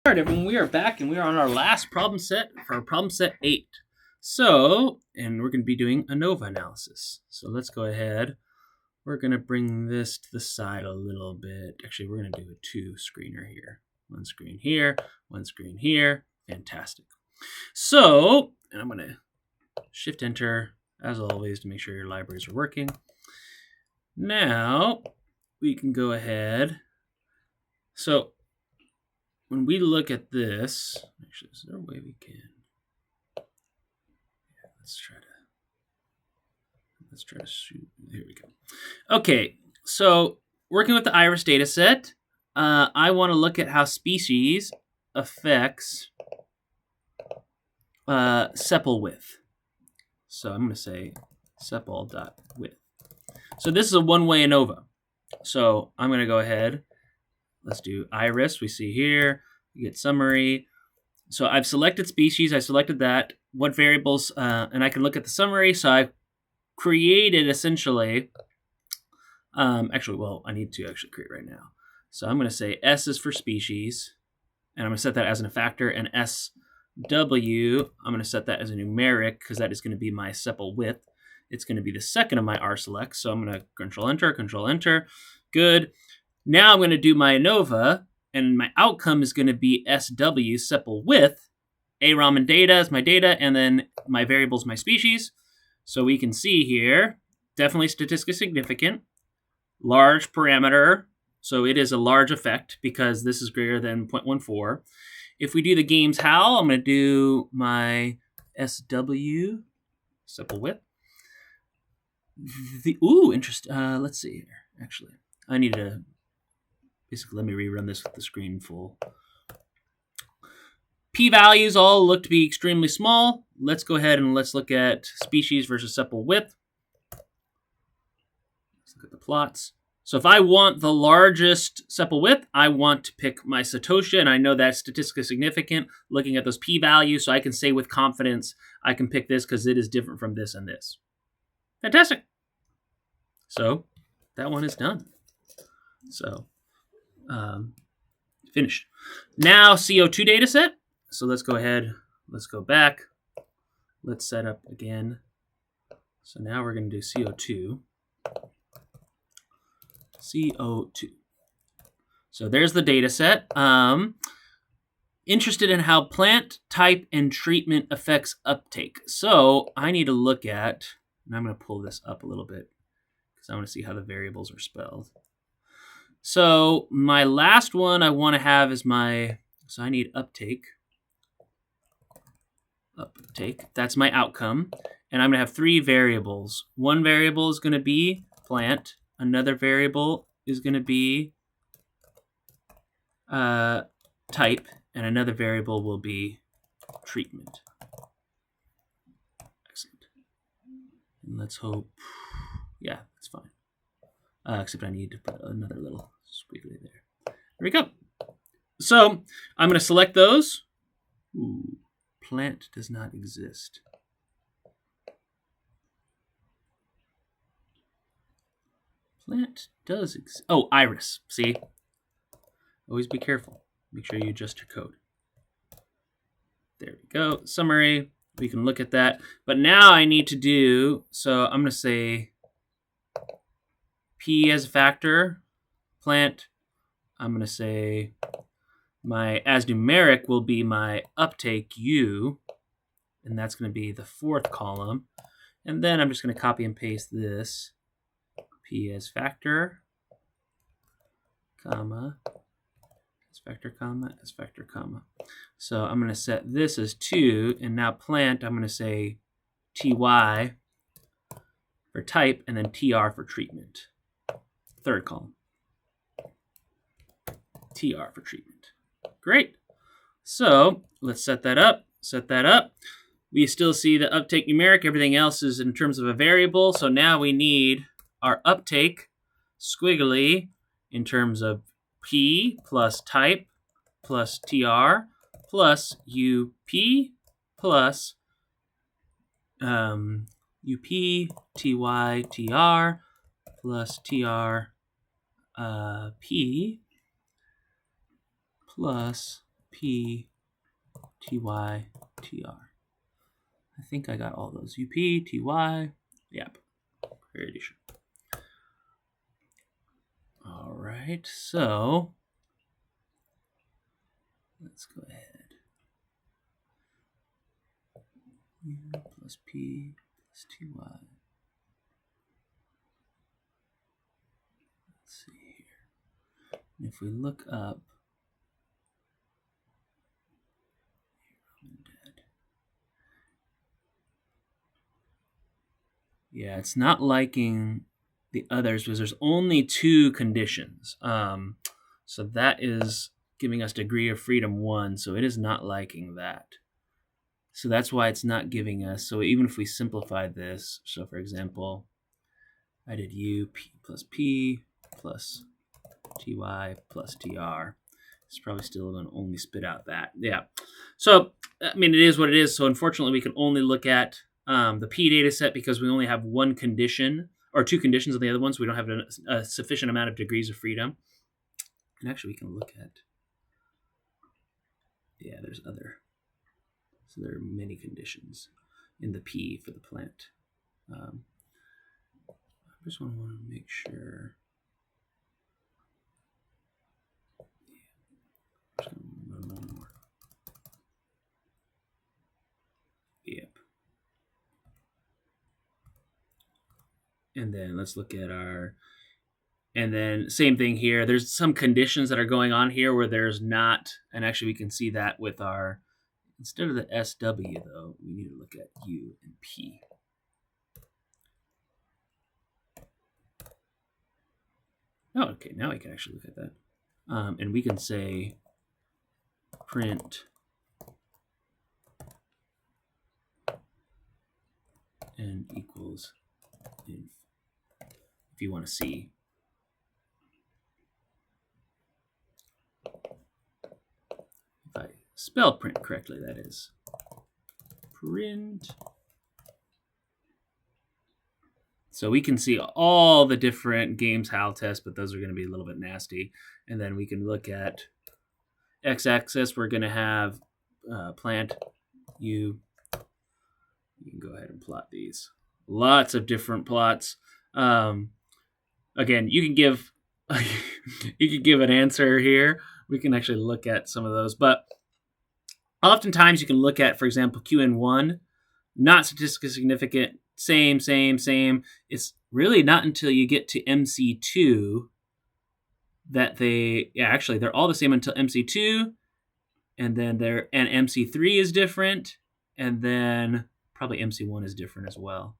All right, everyone, we are back and we are on our last problem set for problem set 8. So, and we're going to be doing ANOVA analysis. So let's go ahead. We're going to bring this to the side a little bit. Actually, we're going to do a 2-screener here. One screen here, one screen here. Fantastic. So, and I'm going to Shift Enter, as always, to make sure your libraries are working. Now, we can go ahead. So, when we look at this, actually, is there a way we can? Yeah, let's try to shoot. Here we go. Okay, so working with the iris data set, I want to look at how species affects sepal width. So I'm going to say sepal.width. So this is a one-way ANOVA. So I'm going to go ahead. Let's do iris. We see here, we get summary. So I've selected species. I selected that. What variables, and I can look at the summary. So I've created essentially, actually, well, I need to actually create right now. So I'm going to say S is for species, and I'm going to set that as a factor, and SW, I'm going to set that as a numeric because that is going to be my sepal width. It's going to be the second of my R select. So I'm going to Control Enter. Good. Now I'm going to do my ANOVA, and my outcome is going to be SW, sepal width. AROM and data is my data, and then my variable is my species. So we can see here, definitely statistically significant, large parameter. So it is a large effect because this is greater than 0.14. If we do the games how, I'm going to do my SW, sepal width. Interesting. Let's see here. Actually, I need to basically let me rerun this with the screen full. P-values all look to be extremely small. Let's go ahead and let's look at species versus sepal width. Let's look at the plots. So if I want the largest sepal width, I want to pick my Satoshi, and I know that's statistically significant looking at those p-values, so I can say with confidence I can pick this because it is different from this and this. Fantastic. So that one is done. So finished. Now CO2 data set. So let's go ahead. Let's go back. Let's set up again. So now we're going to do CO2. CO2. So there's the data set. Interested in how plant type and treatment affects uptake. So I need to look at, and I'm going to pull this up a little bit because I want to see how the variables are spelled. So my last one I want to have is so I need uptake. That's my outcome. And I'm going to have 3 variables. One variable is going to be plant. Another variable is going to be type. And another variable will be treatment. Excellent. And let's hope, yeah, that's fine. Except I need to put another little squiggly there. There we go. So I'm going to select those. Ooh, plant does not exist. Plant does exist. Oh, iris. See? Always be careful. Make sure you adjust your code. There we go. Summary. We can look at that. But now I need to do, so I'm going to say P as a factor, plant. I'm going to say my as numeric will be my uptake U, and that's going to be the 4th column. And then I'm just going to copy and paste this. P as factor, comma, as factor, comma, as factor, comma. So I'm going to set this as 2, and now plant, I'm going to say TY for type, and then TR for treatment. 3rd column. TR for treatment. Great. So let's set that up. We still see the uptake numeric. Everything else is in terms of a variable. So now we need our uptake squiggly in terms of P plus type plus TR plus UP plus UP, TY, TR plus TR P plus P, Ty, Tr. I think I got all those. Up, Ty, yep, pretty sure. All right, so let's go ahead. U plus P plus Ty. Let's see here. And if we look up, yeah, it's not liking the others because there's only 2 conditions. So that is giving us degree of freedom 1, so it is not liking that. So that's why it's not giving us, so even if we simplify this, so for example, I did U P plus P plus Ty plus Tr. It's probably still going to only spit out that. Yeah. So, I mean, it is what it is. So unfortunately, we can only look at the P data set because we only have 1 condition or 2 conditions on the other ones. We don't have a sufficient amount of degrees of freedom. And actually, we can look at, yeah, there's other. So there are many conditions in the P for the plant. I just want to make sure. Yep. And then let's look at our, and then same thing here. There's some conditions that are going on here where there's not, and actually we can see that with our, instead of the SW though, we need to look at U and P. Oh, okay, now we can actually look at that. And we can say print n equals inf if you want to see. If I spell print correctly, that is. Print. So we can see all the different games HAL tests, but those are going to be a little bit nasty. And then we can look at x-axis. We're going to have plant U. You can go ahead and plot these. Lots of different plots. Again, you can give an answer here. We can actually look at some of those, but oftentimes you can look at, for example, QN1, not statistically significant, same. It's really not until you get to MC2 that they're all the same until MC2, and then MC3 is different, and then probably MC1 is different as well.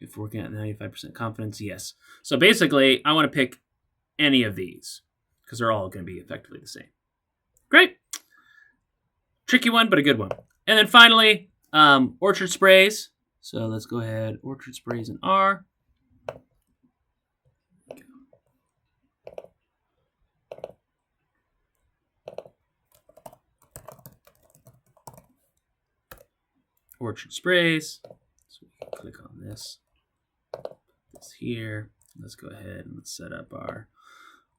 If we're working at 95% confidence, yes. So basically, I want to pick any of these because they're all going to be effectively the same. Great. Tricky one, but a good one. And then finally, orchard sprays. So let's go ahead. Orchard sprays in R. Orchard sprays. So we can click on this. This here. Let's go ahead and let's set up our.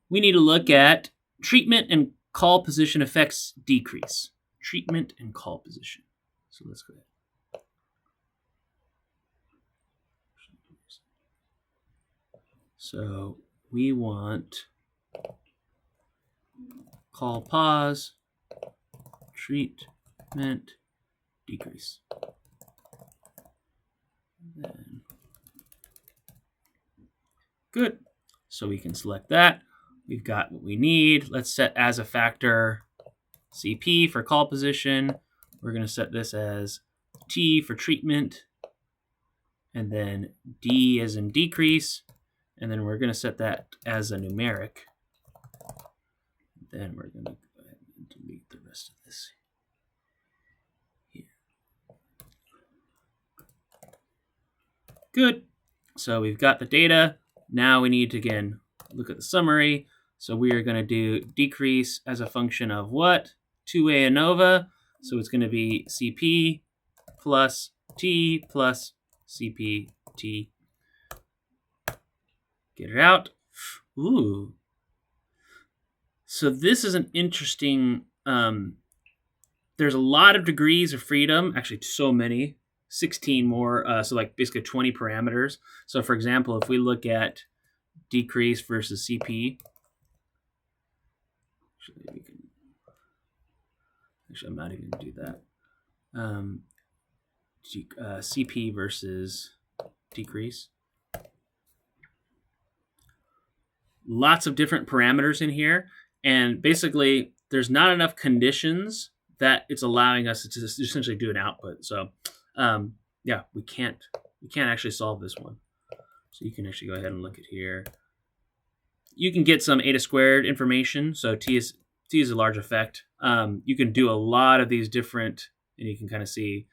We need to look at treatment and call position effects decrease. Treatment and call position. So let's go ahead. So we want call pause, treatment, decrease. Then, good. So we can select that. We've got what we need. Let's set as a factor CP for call position. We're going to set this as T for treatment, and then D as in decrease. And then we're going to set that as a numeric. Then we're going to go ahead and delete the rest of this here. Good. So we've got the data. Now we need to, again, look at the summary. So we are going to do decrease as a function of what? 2A ANOVA. So it's going to be CP plus T plus CP T. Get it out. Ooh. So this is an interesting, there's a lot of degrees of freedom, actually so many, 16 more, so like basically 20 parameters. So for example, if we look at decrease versus CP, actually I'm not even going to do that. CP versus decrease. Lots of different parameters in here, and basically there's not enough conditions that it's allowing us to essentially do an output. So yeah, we can't actually solve this one. So you can actually go ahead and look at here. You can get some eta squared information. So T is a large effect. You can do a lot of these different, and you can kind of see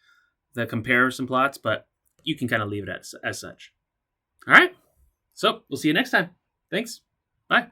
the comparison plots, but you can kind of leave it as such. All right. So we'll see you next time. Thanks. Bye.